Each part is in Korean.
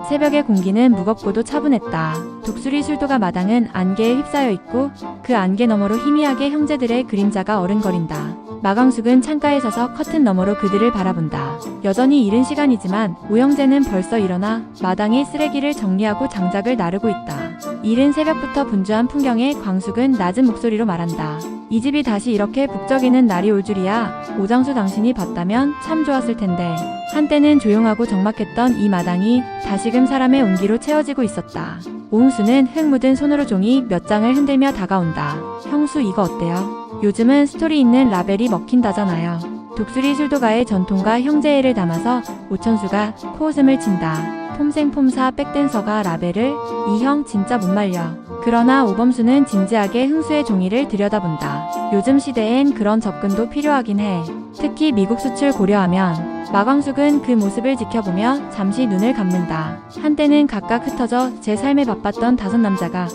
새벽의 공기는 무겁고도 차분했다. 독수리 술도가 마당은 안개에 휩싸여 있고 그 안개 너머로 희미하게 형제들의 그림자가 어른거린다. 마광숙은 창가에 서서 커튼 너머로 그들을 바라본다. 여전히 이른 시간이지만 오형제는 벌써 일어나 마당의 쓰레기를 정리하고 장작을 나르고 있다. 이른 새벽부터 분주한 풍경에 광숙은 낮은 목소리로 말한다. 이 집이 다시 이렇게 북적이는 날이 올 줄이야. 오장수 당신이 봤다면 참 좋았을 텐데. 한때는 조용하고 적막했던 이 마당이 다시금 사람의 온기로 채워지고 있었다. 오흥수는 흙 묻은 손으로 종이 몇 장을 흔들며 다가온다. 형수 이거 어때요? 요즘은 스토리 있는 라벨이 먹힌다잖아요. 독수리 술도가의 전통과 형제애를 담아서 오천수가 코웃음을 친다. 폼생폼사 백댄서가 라벨을 이 형 진짜 못 말려. 그러나 오범수는 진지하게 흥수의 종이를 들여다본다. 요즘 시대엔 그런 접근도 필요하긴 해. 특히 미국 수출 고려하면. 마광숙은 그 모습을 지켜보며 잠시 눈을 감는다. 한때는 각각 흩어져 제 삶에 바빴던 5남자가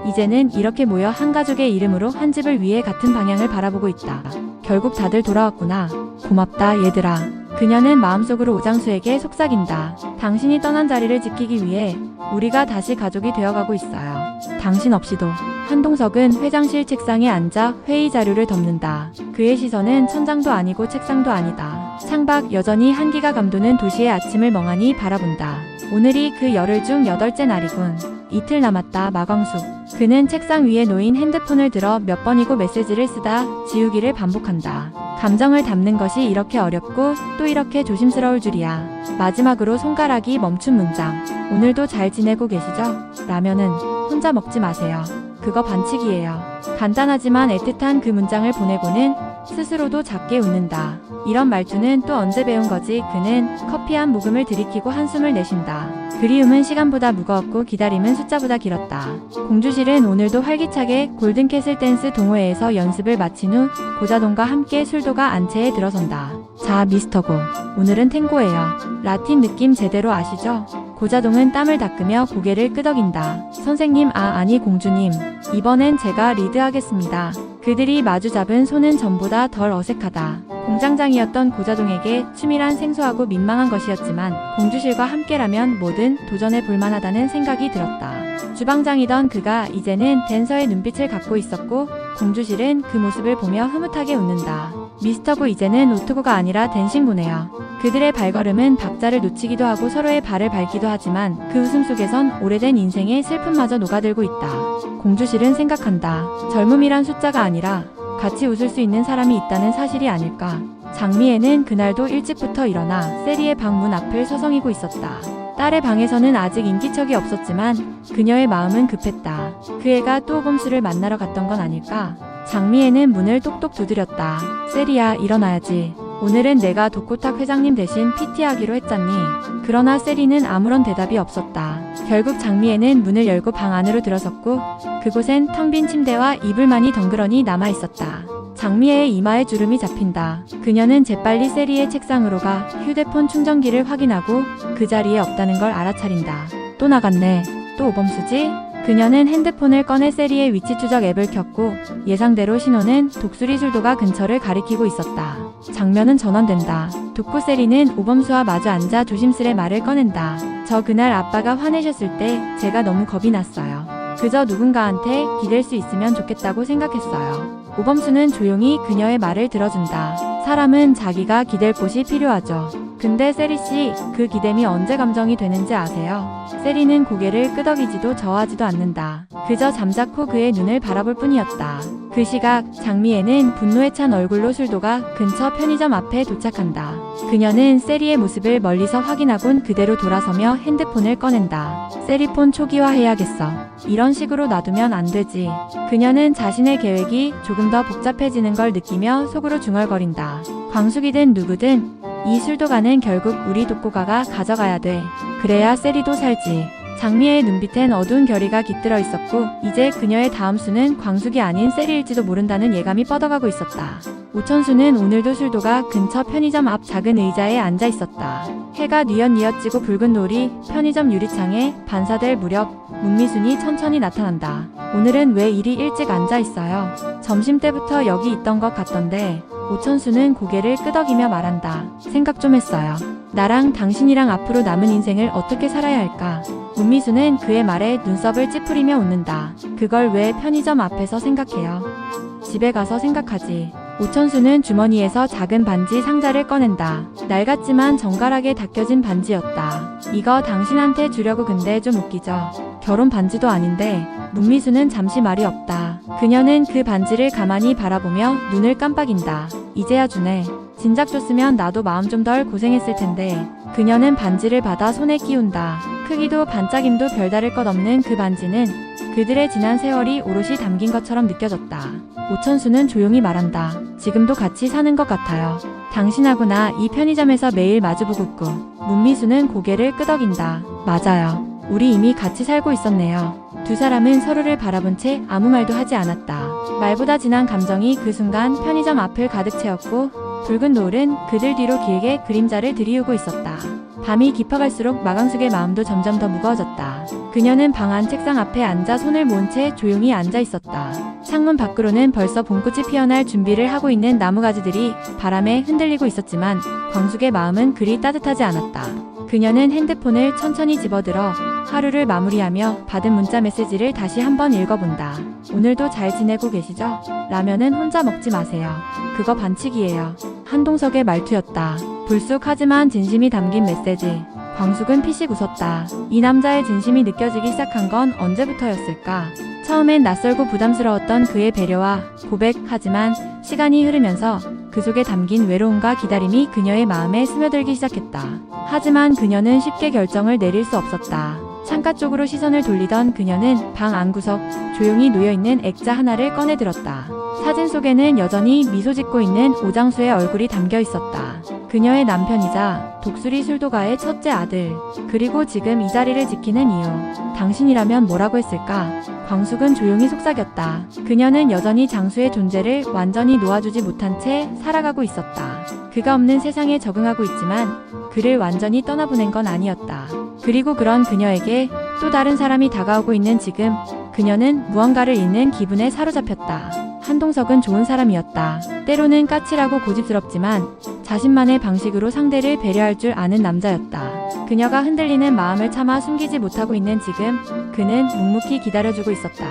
이제는 이렇게 모여 한 가족의 이름으로 한 집을 위해 같은 방향을 바라보고 있다. 결국 다들 돌아왔구나. 고맙다 얘들아. 그녀는 마음속으로 오장수에게 속삭인다. 당신이 떠난 자리를 지키기 위해 우리가 다시 가족이 되어가고 있어요. 당신 없이도. 한동석은 회장실 책상에 앉아 회의 자료를 덮는다. 그의 시선은 천장도 아니고 책상도 아니다. 창밖 여전히 한기가 감도는 도시의 아침을 멍하니 바라본다. 오늘이 그 열흘 중 8째 날이군. 이틀 남았다. 마광숙. 그는 책상 위에 놓인 핸드폰을 들어 몇 번이고 메시지를 쓰다 지우기를 반복한다. 감정을 담는 것이 이렇게 어렵고 또 이렇게 조심스러울 줄이야. 마지막으로 손가락이 멈춘 문장. 오늘도 잘 지내고 계시죠? 라면은 혼자 먹지 마세요. 그거 반칙이에요. 간단하지만 애틋한 그 문장을 보내고는 스스로도 작게 웃는다. 이런 말투는 또 언제 배운 거지? 그는 커피 한 모금을 들이키고 한숨을 내쉰다. 그리움은 시간보다 무거웠고 기다림은 숫자보다 길었다. 공주실은 오늘도 활기차게 골든캐슬 댄스 동호회에서 연습을 마친 후 고자동과 함께 술도가 안채에 들어선다. 자 미스터고, 오늘은 탱고예요. 라틴 느낌 제대로 아시죠? 고자동은 땀을 닦으며 고개를 끄덕인다. 선생님 아니 공주님, 이번엔 제가 리드하겠습니다. 그들이 마주 잡은 손은 전보다 덜 어색하다. 공장장이었던 고자동에게 춤이란 생소하고 민망한 것이었지만 공주실과 함께라면 뭐든 도전해 볼만하다는 생각이 들었다. 주방장이던 그가 이제는 댄서의 눈빛을 갖고 있었고 공주실은 그 모습을 보며 흐뭇하게 웃는다. 미스터고 이제는 오토고가 아니라 댄싱구네요. 그들의 발걸음은 박자를 놓치기도 하고 서로의 발을 밟기도 하지만 그 웃음 속에선 오래된 인생의 슬픔마저 녹아들고 있다. 공주실은 생각한다. 젊음이란 숫자가 아니라 같이 웃을 수 있는 사람이 있다는 사실이 아닐까. 장미애는 그날도 일찍부터 일어나 세리의 방 문 앞을 서성이고 있었다. 딸의 방에서는 아직 인기척이 없었지만 그녀의 마음은 급했다. 그 애가 또 오범수를 만나러 갔던 건 아닐까. 장미애는 문을 똑똑 두드렸다. 세리야 일어나야지. 오늘은 내가 독고탁 회장님 대신 PT하기로 했잖니. 그러나 세리는 아무런 대답이 없었다. 결국 장미애는 문을 열고 방 안으로 들어섰고 그곳엔 텅 빈 침대와 이불만이 덩그러니 남아있었다. 장미애의 이마에 주름이 잡힌다. 그녀는 재빨리 세리의 책상으로 가 휴대폰 충전기를 확인하고 그 자리에 없다는 걸 알아차린다. 또 나갔네. 또 오범수지? 그녀는 핸드폰을 꺼내 세리의 위치 추적 앱을 켰고 예상대로 신호는 독수리 술도가 근처를 가리키고 있었다. 장면은 전환된다. 독고 세리는 오범수와 마주 앉아 조심스레 말을 꺼낸다. 저 그날 아빠가 화내셨을 때 제가 너무 겁이 났어요. 그저 누군가한테 기댈 수 있으면 좋겠다고 생각했어요. 오범수는 조용히 그녀의 말을 들어준다. 사람은 자기가 기댈 곳이 필요하죠. 근데 세리씨, 그 기댐이 언제 감정이 되는지 아세요? 세리는 고개를 끄덕이지도 저하지도 않는다. 그저 잠자코 그의 눈을 바라볼 뿐이었다. 그 시각 장미애는 분노에 찬 얼굴로 술도가 근처 편의점 앞에 도착한다. 그녀는 세리의 모습을 멀리서 확인하곤 그대로 돌아서며 핸드폰을 꺼낸다. 세리폰 초기화해야겠어. 이런 식으로 놔두면 안 되지. 그녀는 자신의 계획이 조금 더 복잡해지는 걸 느끼며 속으로 중얼거린다. 광숙이든 누구든 이 술도가는 결국 우리 독고가가 가져가야 돼. 그래야 세리도 살지. 장미애의 눈빛엔 어두운 결의가 깃들어 있었고 이제 그녀의 다음 수는 광숙이 아닌 세리일지도 모른다는 예감이 뻗어가고 있었다. 오천수는 오늘도 술도가 근처 편의점 앞 작은 의자에 앉아 있었다. 해가 뉘엿뉘엿 지고 붉은 놀이 편의점 유리창에 반사될 무렵 문미순이 천천히 나타난다. 오늘은 왜 이리 일찍 앉아 있어요? 점심때부터 여기 있던 것 같던데. 오천수는 고개를 끄덕이며 말한다. 생각 좀 했어요. 나랑 당신이랑 앞으로 남은 인생을 어떻게 살아야 할까? 문미수는 그의 말에 눈썹을 찌푸리며 웃는다. 그걸 왜 편의점 앞에서 생각해요? 집에 가서 생각하지. 오천수는 주머니에서 작은 반지 상자를 꺼낸다. 낡았지만 정갈하게 닦여진 반지였다. 이거 당신한테 주려고. 근데 좀 웃기죠? 결혼 반지도 아닌데. 문미수는 잠시 말이 없다. 그녀는 그 반지를 가만히 바라보며 눈을 깜빡인다. 이제야 주네. 진작 줬으면 나도 마음 좀 덜 고생했을 텐데. 그녀는 반지를 받아 손에 끼운다. 크기도 반짝임도 별다를 것 없는 그 반지는 그들의 지난 세월이 오롯이 담긴 것처럼 느껴졌다. 오천수는 조용히 말한다. 지금도 같이 사는 것 같아요. 당신하고 나 이 편의점에서 매일 마주보고 있고. 문미수는 고개를 끄덕인다. 맞아요. 우리 이미 같이 살고 있었네요. 두 사람은 서로를 바라본 채 아무 말도 하지 않았다. 말보다 진한 감정이 그 순간 편의점 앞을 가득 채웠고 붉은 노을은 그들 뒤로 길게 그림자를 들이우고 있었다. 밤이 깊어갈수록 마광숙의 마음도 점점 더 무거워졌다. 그녀는 방 안 책상 앞에 앉아 손을 모은 채 조용히 앉아 있었다. 창문 밖으로는 벌써 봄꽃이 피어날 준비를 하고 있는 나무가지들이 바람에 흔들리고 있었지만 광숙의 마음은 그리 따뜻하지 않았다. 그녀는 핸드폰을 천천히 집어들어 하루를 마무리하며 받은 문자 메시지를 다시 한번 읽어본다. 오늘도 잘 지내고 계시죠? 라면은 혼자 먹지 마세요. 그거 반칙이에요. 한동석의 말투였다. 불쑥하지만 진심이 담긴 메시지. 광숙은 피식 웃었다. 이 남자의 진심이 느껴지기 시작한 건 언제부터였을까? 처음엔 낯설고 부담스러웠던 그의 배려와 고백. 하지만 시간이 흐르면서 그 속에 담긴 외로움과 기다림이 그녀의 마음에 스며들기 시작했다. 하지만 그녀는 쉽게 결정을 내릴 수 없었다. 창가 쪽으로 시선을 돌리던 그녀는 방 안구석 조용히 놓여있는 액자 하나를 꺼내 들었다. 사진 속에는 여전히 미소 짓고 있는 오장수의 얼굴이 담겨 있었다. 그녀의 남편이자 독수리 술도가의 첫째 아들. 그리고 지금 이 자리를 지키는 이유. 당신이라면 뭐라고 했을까? 광숙은 조용히 속삭였다. 그녀는 여전히 장수의 존재를 완전히 놓아주지 못한 채 살아가고 있었다. 그가 없는 세상에 적응하고 있지만 그를 완전히 떠나보낸 건 아니었다. 그리고 그런 그녀에게 또 다른 사람이 다가오고 있는 지금 그녀는 무언가를 잃는 기분에 사로잡혔다. 한동석은 좋은 사람이었다. 때로는 까칠하고 고집스럽지만 자신만의 방식으로 상대를 배려할 줄 아는 남자였다. 그녀가 흔들리는 마음을 차마 숨기지 못하고 있는 지금 그는 묵묵히 기다려주고 있었다.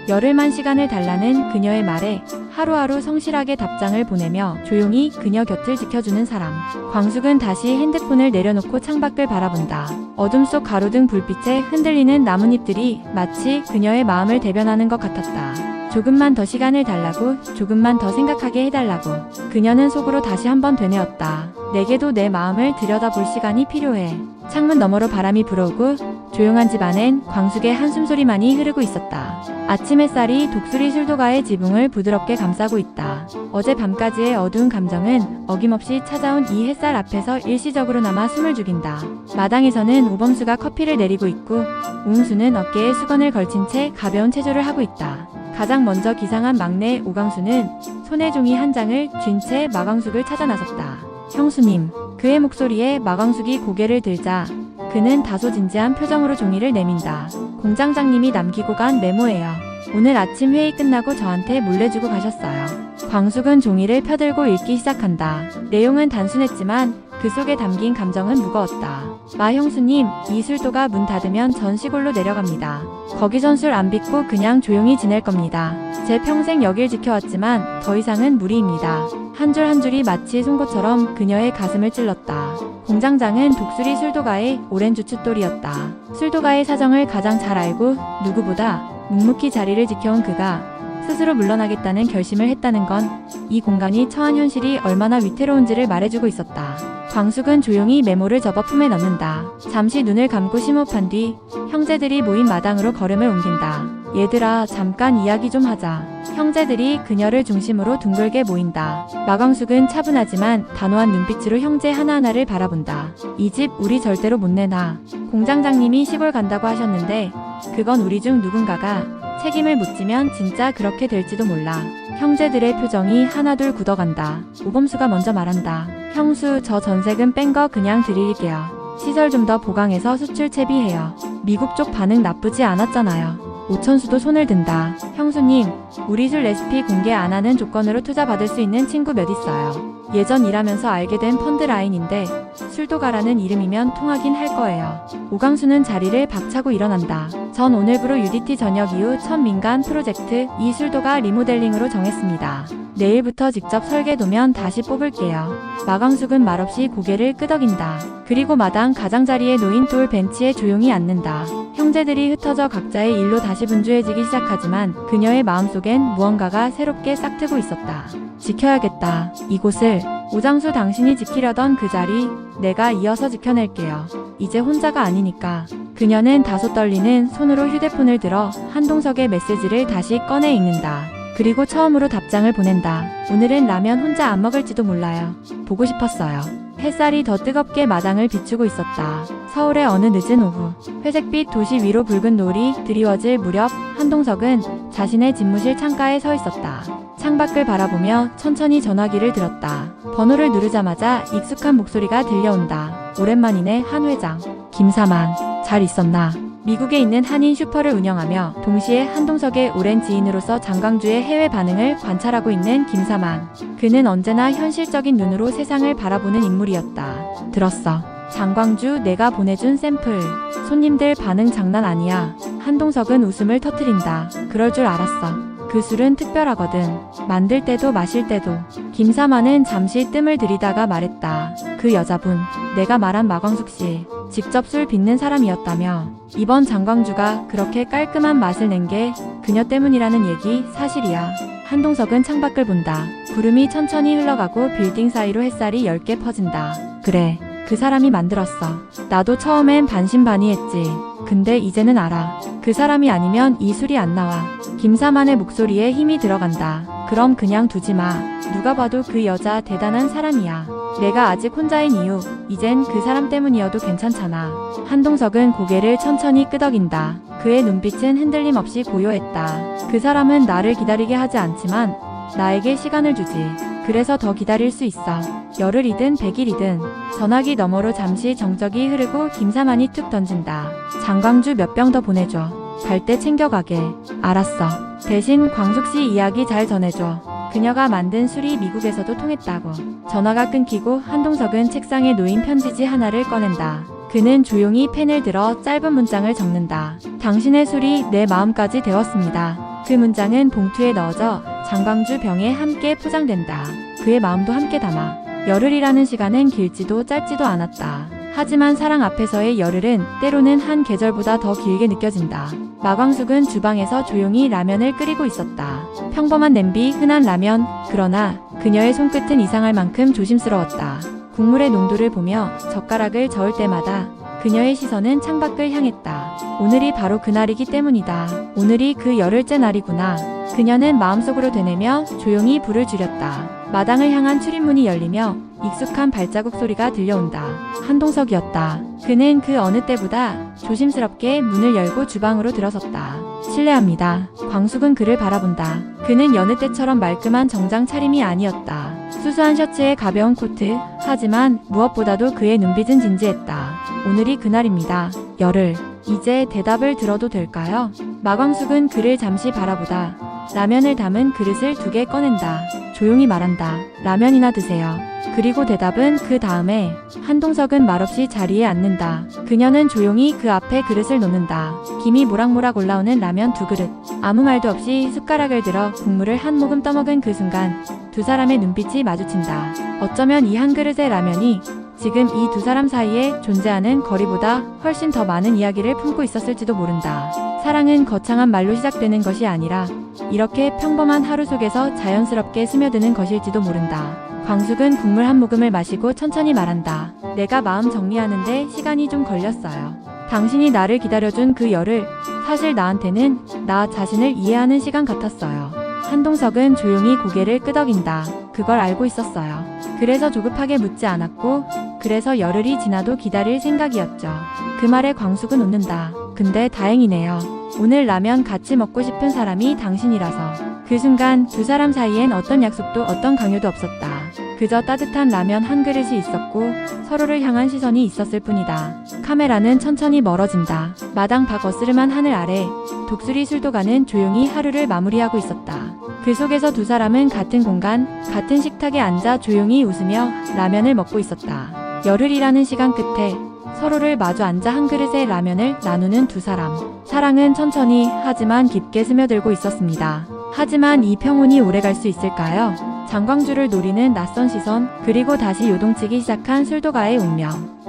열흘만 시간을 달라는 그녀의 말에 하루하루 성실하게 답장을 보내며 조용히 그녀 곁을 지켜주는 사람. 광숙은 다시 핸드폰을 내려놓고 창밖을 바라본다. 어둠 속 가로등 불빛에 흔들리는 나뭇잎들이 마치 그녀의 마음을 대변하는 것 같았다. 조금만 더 시간을 달라고, 조금만 더 생각하게 해달라고. 그녀는 속으로 다시 한번 되뇌었다. 내게도 내 마음을 들여다볼 시간이 필요해. 창문 너머로 바람이 불어오고 조용한 집 안엔 광숙의 한숨소리만이 흐르고 있었다. 아침 햇살이 독수리 술도가의 지붕을 부드럽게 감싸고 있다. 어제 밤까지의 어두운 감정은 어김없이 찾아온 이 햇살 앞에서 일시적으로나마 숨을 죽인다. 마당에서는 오범수가 커피를 내리고 있고 우웅수는 어깨에 수건을 걸친 채 가벼운 체조를 하고 있다. 가장 먼저 기상한 막내 오강수는 손에 종이 한 장을 쥔 채 마광숙을 찾아 나섰다. 형수님. 그의 목소리에 마광숙이 고개를 들자 그는 다소 진지한 표정으로 종이를 내민다. 공장장님이 남기고 간 메모예요. 오늘 아침 회의 끝나고 저한테 몰래 주고 가셨어요. 광숙은 종이를 펴들고 읽기 시작한다. 내용은 단순했지만 그 속에 담긴 감정은 무거웠다. 마 형수님, 이 술도가 문 닫으면 전 시골로 내려갑니다. 거기선 술 안 빚고 그냥 조용히 지낼 겁니다. 제 평생 여길 지켜왔지만 더 이상은 무리입니다. 한 줄 한 줄이 마치 송곳처럼 그녀의 가슴을 찔렀다. 공장장은 독수리 술도가의 오랜 주춧돌이었다. 술도가의 사정을 가장 잘 알고 누구보다 묵묵히 자리를 지켜온 그가 스스로 물러나겠다는 결심을 했다는 건 이 공간이 처한 현실이 얼마나 위태로운지를 말해주고 있었다. 광숙은 조용히 메모를 접어 품에 넣는다. 잠시 눈을 감고 심호흡한 뒤 형제들이 모인 마당으로 걸음을 옮긴다. 얘들아, 잠깐 이야기 좀 하자. 형제들이 그녀를 중심으로 둥글게 모인다. 마광숙은 차분하지만 단호한 눈빛으로 형제 하나하나를 바라본다. 이 집 우리 절대로 못 내놔. 공장장님이 시골 간다고 하셨는데 그건 우리 중 누군가가 책임을 묻지면 진짜 그렇게 될지도 몰라. 형제들의 표정이 하나둘 굳어간다. 오범수가 먼저 말한다. 형수, 저 전세금 뺀 거 그냥 드릴게요. 시설 좀 더 보강해서 수출 채비해요. 미국 쪽 반응 나쁘지 않았잖아요. 오천수도 손을 든다. 형수님, 우리 술 레시피 공개 안 하는 조건으로 투자 받을 수 있는 친구 몇 있어요. 예전 일하면서 알게 된 펀드라인인데 술도가라는 이름이면 통하긴 할 거예요. 오강수는 자리를 박차고 일어난다. 전 오늘부로 UDT 저녁 이후 첫 민간 프로젝트 이 술도가 리모델링으로 정했습니다. 내일부터 직접 설계도면 다시 뽑을게요. 마광숙은 말없이 고개를 끄덕인다. 그리고 마당 가장자리에 놓인 돌 벤치에 조용히 앉는다. 형제들이 흩어져 각자의 일로 다시 분주해지기 시작하지만 그녀의 마음속엔 무언가가 새롭게 싹트고 있었다. 지켜야겠다. 이곳을. 오장수 당신이 지키려던 그 자리 내가 이어서 지켜낼게요. 이제 혼자가 아니니까. 그녀는 다소 떨리는 손으로 휴대폰을 들어 한동석의 메시지를 다시 꺼내 읽는다. 그리고 처음으로 답장을 보낸다. 오늘은 라면 혼자 안 먹을지도 몰라요. 보고 싶었어요. 햇살이 더 뜨겁게 마당을 비추고 있었다. 서울의 어느 늦은 오후, 회색빛 도시 위로 붉은 노을이 드리워질 무렵 한동석은 자신의 집무실 창가에 서 있었다. 창밖을 바라보며 천천히 전화기를 들었다. 번호를 누르자마자 익숙한 목소리가 들려온다. 오랜만이네 한 회장. 김사만, 잘 있었나? 미국에 있는 한인 슈퍼를 운영하며 동시에 한동석의 오랜 지인으로서 장광주의 해외 반응을 관찰하고 있는 김사만. 그는 언제나 현실적인 눈으로 세상을 바라보는 인물이었다. 들었어. 장광주 내가 보내준 샘플. 손님들 반응 장난 아니야. 한동석은 웃음을 터뜨린다. 그럴 줄 알았어. 그 술은 특별하거든. 만들 때도 마실 때도. 김사만은 잠시 뜸을 들이다가 말했다. 그 여자분, 내가 말한 마광숙 씨. 직접 술 빚는 사람이었다며. 이번 장광주가 그렇게 깔끔한 맛을 낸 게 그녀 때문이라는 얘기 사실이야. 한동석은 창밖을 본다. 구름이 천천히 흘러가고 빌딩 사이로 햇살이 엷게 퍼진다. 그래, 그 사람이 만들었어. 나도 처음엔 반신반의했지. 근데 이제는 알아. 그 사람이 아니면 이 술이 안 나와. 김사만의 목소리에 힘이 들어간다. 그럼 그냥 두지 마. 누가 봐도 그 여자 대단한 사람이야. 내가 아직 혼자인 이유, 이젠 그 사람 때문이어도 괜찮잖아. 한동석은 고개를 천천히 끄덕인다. 그의 눈빛은 흔들림 없이 고요했다. 그 사람은 나를 기다리게 하지 않지만 나에게 시간을 주지. 그래서 더 기다릴 수 있어. 열흘이든 100일이든. 전화기 너머로 잠시 정적이 흐르고 김사만이 툭 던진다. 장광주 몇 병 더 보내줘. 갈 때 챙겨가게. 알았어. 대신 광숙씨 이야기 잘 전해줘. 그녀가 만든 술이 미국에서도 통했다고. 전화가 끊기고 한동석은 책상에 놓인 편지지 하나를 꺼낸다. 그는 조용히 펜을 들어 짧은 문장을 적는다. 당신의 술이 내 마음까지 데웠습니다. 그 문장은 봉투에 넣어져 장광주 병에 함께 포장된다. 그의 마음도 함께 담아. 열흘이라는 시간은 길지도 짧지도 않았다. 하지만 사랑 앞에서의 열흘은 때로는 한 계절보다 더 길게 느껴진다. 마광숙은 주방에서 조용히 라면을 끓이고 있었다. 평범한 냄비, 흔한 라면. 그러나 그녀의 손끝은 이상할 만큼 조심스러웠다. 국물의 농도를 보며 젓가락을 저을 때마다 그녀의 시선은 창밖을 향했다. 오늘이 바로 그날이기 때문이다. 오늘이 그 열흘째 날이구나. 그녀는 마음속으로 되뇌며 조용히 불을 줄였다. 마당을 향한 출입문이 열리며 익숙한 발자국 소리가 들려온다. 한동석이었다. 그는 그 어느 때보다 조심스럽게 문을 열고 주방으로 들어섰다. 실례합니다. 광숙은 그를 바라본다. 그는 여느 때처럼 말끔한 정장 차림이 아니었다. 수수한 셔츠에 가벼운 코트. 하지만 무엇보다도 그의 눈빛은 진지했다. 오늘이 그날입니다. 열흘. 이제 대답을 들어도 될까요? 마광숙은 그를 잠시 바라보다 라면을 담은 그릇을 2개 꺼낸다. 조용히 말한다. 라면이나 드세요. 그리고 대답은 그 다음에. 한동석은 말없이 자리에 앉는다. 그녀는 조용히 그 앞에 그릇을 놓는다. 김이 모락모락 올라오는 라면 2그릇. 아무 말도 없이 숟가락을 들어 국물을 한 모금 떠먹은 그 순간 두 사람의 눈빛이 마주친다. 어쩌면 이 한 그릇의 라면이 지금 이 두 사람 사이에 존재하는 거리보다 훨씬 더 많은 이야기를 품고 있었을지도 모른다. 사랑은 거창한 말로 시작되는 것이 아니라 이렇게 평범한 하루 속에서 자연스럽게 스며드는 것일지도 모른다. 광숙은 국물 한 모금을 마시고 천천히 말한다. 내가 마음 정리하는데 시간이 좀 걸렸어요. 당신이 나를 기다려준 그 열흘, 사실 나한테는 나 자신을 이해하는 시간 같았어요. 한동석은 조용히 고개를 끄덕인다. 그걸 알고 있었어요. 그래서 조급하게 묻지 않았고, 그래서 열흘이 지나도 기다릴 생각이었죠. 그 말에 광숙은 웃는다. 근데 다행이네요. 오늘 라면 같이 먹고 싶은 사람이 당신이라서. 그 순간 두 사람 사이엔 어떤 약속도 어떤 강요도 없었다. 그저 따뜻한 라면 한 그릇이 있었고 서로를 향한 시선이 있었을 뿐이다. 카메라는 천천히 멀어진다. 마당 밖 어스름한 하늘 아래 독수리 술도가는 조용히 하루를 마무리하고 있었다. 그 속에서 두 사람은 같은 공간, 같은 식탁에 앉아 조용히 웃으며 라면을 먹고 있었다. 열흘이라는 시간 끝에 서로를 마주 앉아 한 그릇의 라면을 나누는 두 사람. 사랑은 천천히 하지만 깊게 스며들고 있었습니다. 하지만 이 평온이 오래갈 수 있을까요? 장광주를 노리는 낯선 시선, 그리고 다시 요동치기 시작한 술도가의 운명.